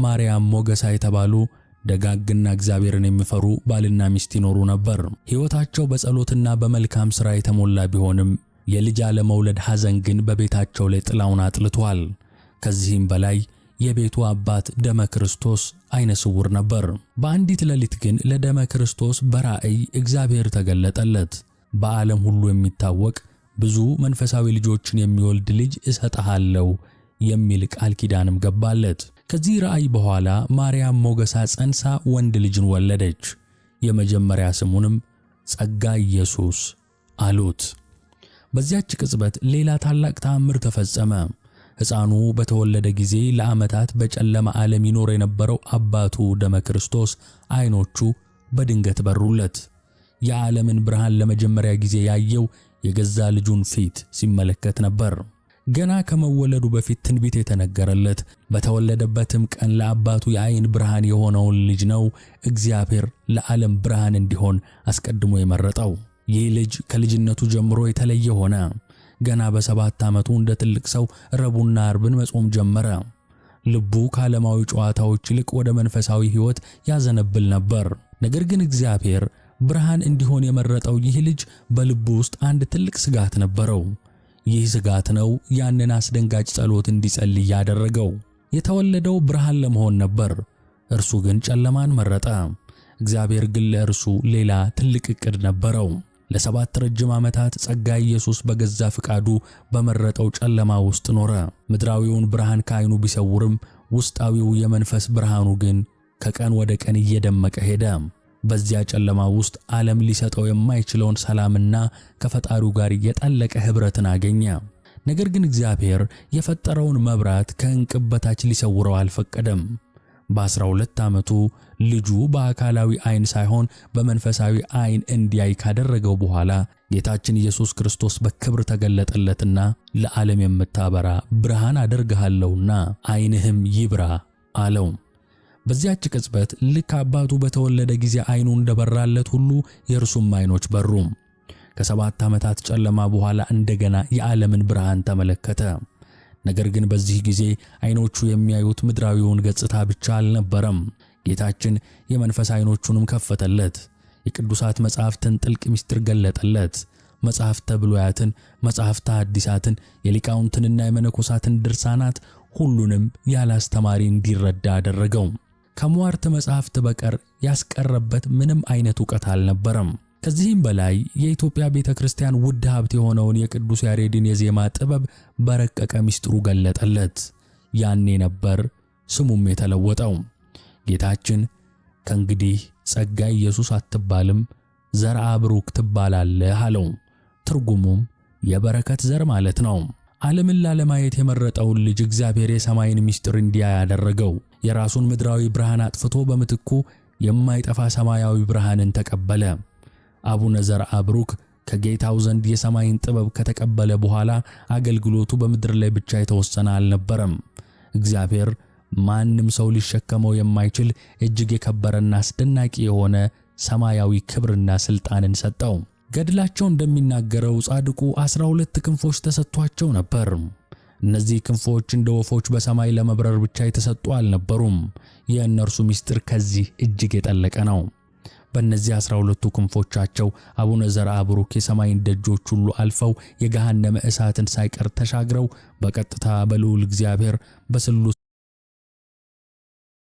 ማርያም ሞገሳ የተባሉ ደጋግና እግዚአብሔርን የሚፈሩ ባልና ሚስት ይኖሩ ነበር። ሕይወታቸው በጸሎትና በመልካም ሥራ የተሞላ ቢሆንም የልጅ አለመውለድ ሐዘን ግን በቤታቸው ላይ ጥላውን አጥልቷል። ከዚህም በላይ የቤቱ አባት ደመ ክርስቶስ አይነ ስውር ነበር። በአንዲት ሌሊት ግን ለደመ ክርስቶስ በራእይ እግዚአብሔር ተገለጠለት። በዓለም ሁሉ የሚታወቅ ብዙ መንፈሳዊ ልጆችን የሚወልድ ልጅ እሰጥሃለሁ የሚል ቃል ኪዳንም ገባለት። ከዚህ ራእይ በኋላ ማርያም ሞገሳ ጸንሳ ወንድ ልጅን ወለደች። የመጀመሪያ ስሙንም ጸጋ ኢየሱስ አሉት። በዚያች ቅጽበት ሌላ ታላቅ ተአምር ተፈጸመ። ሕፃኑ በተወለደ ጊዜ ለዓመታት በጨለማ ዓለም ይኖር የነበረው አባቱ ደመ ክርስቶስ ዓይኖቹ በድንገት በሩለት። የዓለምን ብርሃን ለመጀመሪያ ጊዜ ያየው የገዛ ልጁን ፊት ሲመለከት ነበር። ገና ከመወለዱ በፊት ትንቢት የተነገረለት በተወለደበትም ቀን ለአባቱ የዓይን ብርሃን የሆነውን ልጅ ነው እግዚአብሔር ለዓለም ብርሃን እንዲሆን አስቀድሞ የመረጠው። ይህ ልጅ ከልጅነቱ ጀምሮ የተለየ ሆነ። ገና በ7 ዓመቱ እንደ ትልቅ ሰው ረቡዕና ዓርብን መጾም ጀመረ። ልቡ ከዓለማዊ ጨዋታዎች ይልቅ ወደ መንፈሳዊ ሕይወት ያዘነብል ነበር። ነገር ግን እግዚአብሔር ብርሃን እንዲሆን የመረጠው ይህ ልጅ በልቡ ውስጥ አንድ ትልቅ ስጋት ነበረው። ይህ ስጋት ነው ያንን አስደንጋጭ ጸሎት እንዲጸልይ ያደረገው። የተወለደው ብርሃን ለመሆን ነበር፣ እርሱ ግን ጨለማን መረጠ። እግዚአብሔር ግን ለእርሱ ሌላ ትልቅ ዕቅድ ነበረው። ለ7 ረጅም ዓመታት ጸጋ ኢየሱስ በገዛ ፍቃዱ በመረጠው ጨለማ ውስጥ ኖረ። ምድራዊውን ብርሃን ከዓይኑ ቢሰውርም ውስጣዊው የመንፈስ ብርሃኑ ግን ከቀን ወደ ቀን እየደመቀ ሄደ። በዚያ ጨለማ ውስጥ ዓለም ሊሰጠው የማይችለውን ሰላምና ከፈጣሪው ጋር የጠለቀ ኅብረትን አገኘ። ነገር ግን እግዚአብሔር የፈጠረውን መብራት ከዕንቅብ በታች ሊሰውረው አልፈቀደም። በ12 ዓመቱ ልጁ በአካላዊ ዓይን ሳይሆን በመንፈሳዊ ዓይን እንዲያይ ካደረገው በኋላ ጌታችን ኢየሱስ ክርስቶስ በክብር ተገለጠለትና ለዓለም የምታበራ ብርሃን አደርግሃለሁና ዓይንህም ይብራ አለው። በዚያች ቅጽበት ልክ አባቱ በተወለደ ጊዜ ዓይኑ እንደበራለት ሁሉ የእርሱም ዓይኖች በሩ። ከ7 ዓመታት ጨለማ በኋላ እንደገና የዓለምን ብርሃን ተመለከተ። ነገር ግን በዚህ ጊዜ ዓይኖቹ የሚያዩት ምድራዊውን ገጽታ ብቻ አልነበረም። ጌታችን የመንፈስ ዓይኖቹንም ከፈተለት። የቅዱሳት መጻሕፍትን ጥልቅ ምስጢር ገለጠለት። መጻሕፍተ ብሉያትን፣ መጻሕፍተ ሐዲሳትን፣ የሊቃውንትንና የመነኮሳትን ድርሳናት ሁሉንም ያለ አስተማሪ እንዲረዳ አደረገው። ከሟርት መጻሕፍት በቀር ያስቀረበት ምንም አይነት ዕውቀት አልነበረም። ከዚህም በላይ የኢትዮጵያ ቤተክርስቲያን ውድ ሀብት የሆነውን የቅዱስ ያሬድን የዜማ ጥበብ በረቀቀ ምስጢሩ ገለጠለት። ያኔ ነበር ስሙም የተለወጠው። ጌታችን ከእንግዲህ ጸጋ ኢየሱስ አትባልም ዘርአ ብሩክ ትባላለህ አለው። ትርጉሙም የበረከት ዘር ማለት ነው። ዓለምን ላለማየት የመረጠውን ልጅ እግዚአብሔር የሰማይን ምስጢር እንዲያይ ያደረገው። የራሱን ምድራዊ ብርሃን አጥፍቶ በምትኩ የማይጠፋ ሰማያዊ ብርሃንን ተቀበለ። አቡነ ዘርአ ብሩክ ከጌታው ዘንድ የሰማይን ጥበብ ከተቀበለ በኋላ አገልግሎቱ በምድር ላይ ብቻ የተወሰነ አልነበረም። እግዚአብሔር ማንም ሰው ሊሸከመው የማይችል እጅግ የከበረና አስደናቂ የሆነ ሰማያዊ ክብርና ሥልጣንን ሰጠው። ገድላቸው እንደሚናገረው ጻድቁ 12 ክንፎች ተሰጥቷቸው ነበር። እነዚህ ክንፎች እንደ ወፎች በሰማይ ለመብረር ብቻ የተሰጡ አልነበሩም። የእነርሱ ምስጢር ከዚህ እጅግ የጠለቀ ነው። በእነዚህ 12ቱ ክንፎቻቸው አቡነ ዘርአ ብሩክ የሰማይን ደጆች ሁሉ አልፈው የገሃነመ እሳትን ሳይቀር ተሻግረው በቀጥታ በልዑል እግዚአብሔር በስሉስ